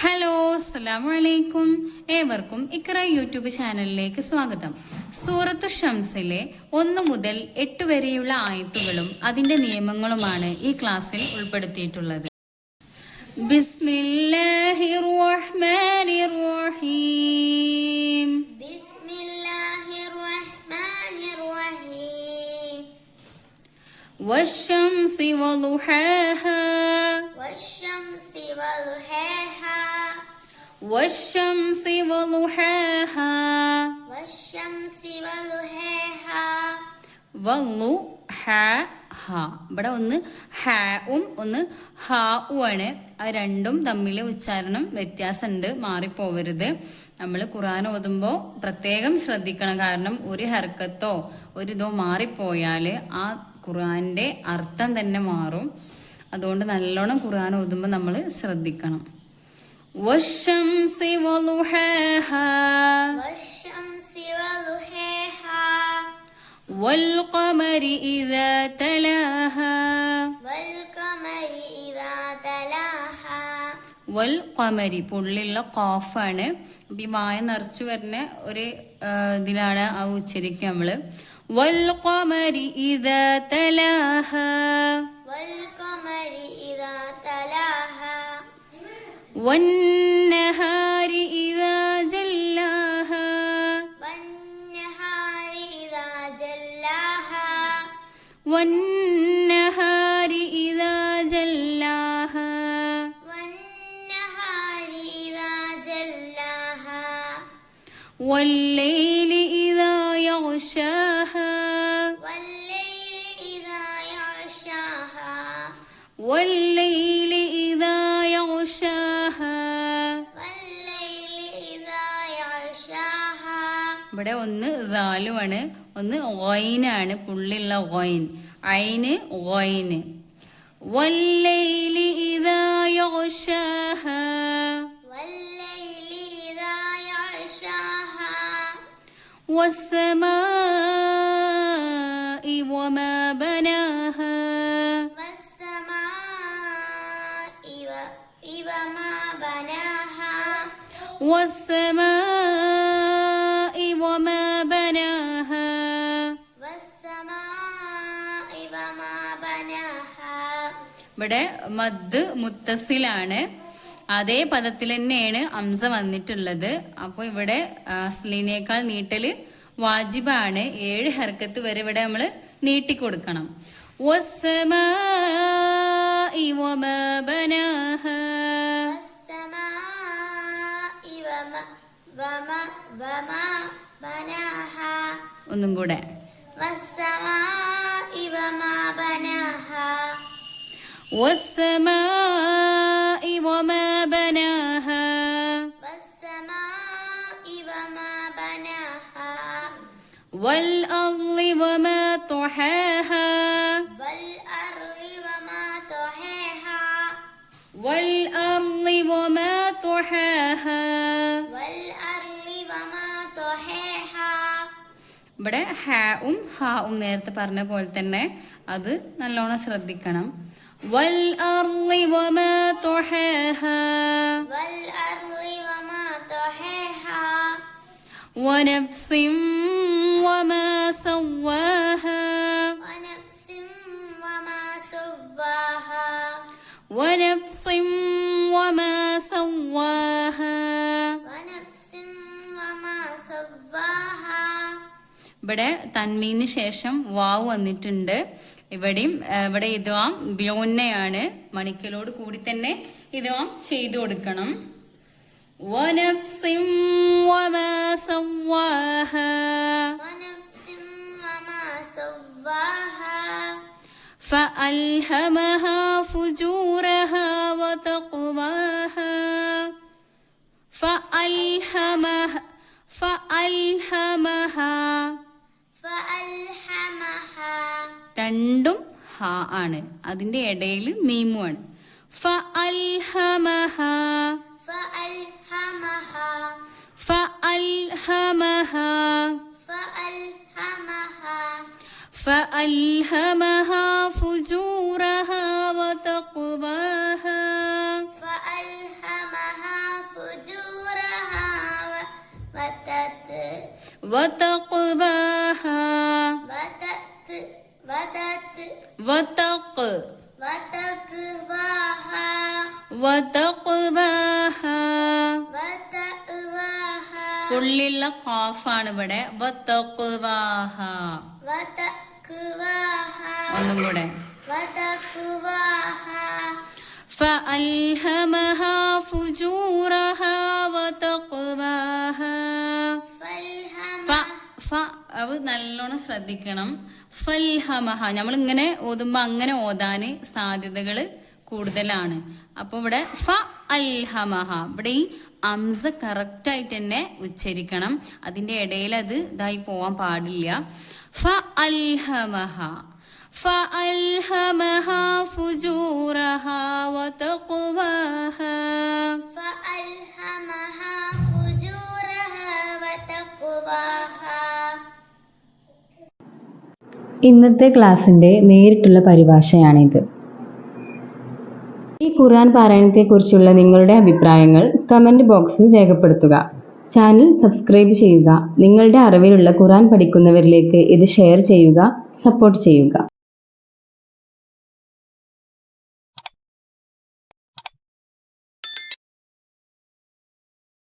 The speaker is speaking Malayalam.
ഹലോ, അസ്സലാമു അലൈക്കും. ഏവർക്കും ഇക്ര യൂട്യൂബ് ചാനലിലേക്ക് സ്വാഗതം. സൂറത്തു ഷംസിലെ 1 മുതൽ 8 വരെയുള്ള ആയത്തുകളും അതിന്റെ നിയമങ്ങളുമാണ് ഈ ക്ലാസ്സിൽ ഉൾപ്പെടുത്തിയിട്ടുള്ളത്. ബിസ്മില്ലാഹിർ റഹ്മാനിർ റഹീം. ബിസ്മില്ലാഹിർ റഹ്മാനിർ റഹീം. വശംസി വളുഹാഹാ വശംസി വളുഹാഹാ വശംസി വളുഹാഹാ വശംസി വളുഹാഹാ വളുഹാഹാ. ഇവിടെ ഒന്ന് ഹാവും ഒന്ന് ഹാവുമാണ്. ആ രണ്ടും തമ്മിൽ ഉച്ചാരണം വ്യത്യാസമുണ്ട്, മാറിപ്പോവരുത്. നമ്മൾ ഖുർആൻ ഓതുമ്പോൾ പ്രത്യേകം ശ്രദ്ധിക്കണം. കാരണം ഒരു ഹർക്കത്തോ ഒരിതോ മാറിപ്പോയാൽ ആ ഖുർആന്റെ അർത്ഥം തന്നെ മാറും. അതുകൊണ്ട് നല്ലോണം ഖുർആൻ ഓതുമ്പോൾ നമ്മൾ ശ്രദ്ധിക്കണം. വശംസി വളുഹാഹാ വശംസി വളുഹാഹാ വൽഖമരി ഇദാ തലാഹാ വൽഖമരി ഇദാ തലാഹാ. വൽഖമരി പുള്ളിയുള്ള ഖാഫാണ്. ഈ വായ നിറച്ചു വരുന്ന ഒരു ഇതിലാണ് ആ ഉച്ചരിക്കുക നമ്മള്. വൽഖമരി ഇദാ തലാഹാ വൽഖമരി ഇദാ തലാഹാ വന്നഹാരി ഇദാ ജല്ലാഹാ വന്നഹാരി ഇദാ ജല്ലാഹാ വന്നഹാരി ഇദാ ജല്ലാഹാ വന്നഹാരി ഇദാ ജല്ലാഹാ വല്ലൈലി ഇദാ യഗ്ശാഹാ വല്ലൈലി ഇദാ യഗ്ശാഹാ വല്ലൈലി ഇദാ യഗ്ശാഹാ. വല്ലൈലി ഇദാ യഗ്ശാഹാ. ഇവിടെ ഒന്ന് റാലുവാണ്, ഒന്ന് ഗൈനാണ്, പുള്ളിയുള്ള ഗൈൻ. ഐന് ഗൈന്. വല്ലൈലി ഇദാ യഗ്ശാഹാ വല്ലൈലി ഇദാ യഗ്ശാഹാ വസ്സമാഇ വമാ ബനാഹാ വസ്സമാഇ വമാ ബനാഹാ വസ്സമാഇ വമാ ബനാഹാ. വസ്സമാഇ വമാ ബനാഹാ. ഇവിടെ മദ് മുത്തസിലാണ്. അതേ പദത്തിൽ തന്നെയാണ് അംസ വന്നിട്ടുള്ളത്. അപ്പോൾ ഇവിടെ അസ്ലിനേക്കാൾ നീട്ടല് വാജിബാണ്. 7 ഹർക്കത്ത് വരെ ഇവിടെ നമ്മൾ നീട്ടിക്കൊടുക്കണം. വസ്സമാഇ വമാ ബനാഹാ വസ്സമാഇ വമാ ബനാഹാ. ഒന്നും കൂടെ. വസ്സമാഇ വമാ ബനാഹാ വസ്സമാഇ വമാ ബനാഹാ വസ്സമാഇ വമാ ബനാഹാ വൽ അർളി വമാ തുഹാഹാ വൽ അർളി വമാ തുഹാഹാ വൽ അർളി വമാ തുഹാഹാ. വൽ അർളി വമാ തുഹാഹാ. ഇവിടെ ഹാവും ഹാവും നേരത്തെ പറഞ്ഞ പോലെ തന്നെ അത് നല്ലോണം ശ്രദ്ധിക്കണം. വൽ അർളി വമാ തുഹാഹാ വൽ അർളി വമാ തുഹാഹാ വനഫ്സിൻ വമാ സവ്വാഹാ വനഫ്സിൻ വമാ സവ്വാഹാ വനഫ്സിൻ വമാ സവ്വാഹാ. വനഫ്സിൻ വമാ സവ്വാഹാ. ഇവിടെ തൻവീന് ശേഷം വാവ് വന്നിട്ടുണ്ട്. ഇവിടെ ഇദ്ഗാം ബിഗുന്നയാണ്. മണിക്കലോട് കൂടി തന്നെ ഇദ്ഗാം ചെയ്തു കൊടുക്കണം. വനഫ്സിൻ വമാ സവ്വാഹാ വനഫ്സിൻ വമാ സവ്വാഹാ ഫഅൽഹമഹാ ഫുജൂറഹാ വതഖ്വാഹാ ഫഅൽഹമഹാ ഫഅൽഹമഹാ. ഫഅൽഹമഹാ. രണ്ടും ഹ ആണ്, അതിന്റെ ഇടയിൽ മീമുമാണ്. ഫഅൽഹമഹാ ഫഅൽഹമഹാ. ഫഅൽഹമഹാ ഫഅൽഹമഹാ. فألهمها فجورها وتقواها فألهمها വതഖ്വാഹാ വതഖ് وتقواها വതഖ്വാഹാ وتقواها പുള്ളിയുള്ള ഖാഫാണ് ഇവിടെ വതഖ്വാഹാ وتقواها ഒന്നും കൂടെ وتقواها فألهمها فجورها وتقواها അത് നല്ലോണം ശ്രദ്ധിക്കണം. ഫൽഹമഹ നമ്മൾ ഇങ്ങനെ ഓതുമ്പോൾ അങ്ങനെ ഓതാൻ സാധ്യതകൾ കൂടുതലാണ്. അപ്പോൾ ഇവിടെ ഫ അൽഹമഹ, ഇവിടെ ഈ അംസ കറക്റ്റായിട്ട് തന്നെ ഉച്ചരിക്കണം. അതിൻ്റെ ഇടയിൽ അത് ഇതായി പോവാൻ പാടില്ല. ഫ അൽഹമഹ فألهمها فجورها وتقواها فألهمها فجورها وتقواها. ഇന്നത്തെ ക്ലാസ്സിൻ്റെ നേരിട്ടുള്ള പരിഭാഷയാണിത്. ഈ ഖുർആൻ പാരായണത്തെക്കുറിച്ചുള്ള നിങ്ങളുടെ അഭിപ്രായങ്ങൾ കമൻറ്റ് ബോക്സിൽ രേഖപ്പെടുത്തുക. ചാനൽ സബ്സ്ക്രൈബ് ചെയ്യുക. നിങ്ങളുടെ അറിവിലുള്ള ഖുർആൻ പഠിക്കുന്നവരിലേക്ക് ഇത് ഷെയർ ചെയ്യുക, സപ്പോർട്ട് ചെയ്യുക.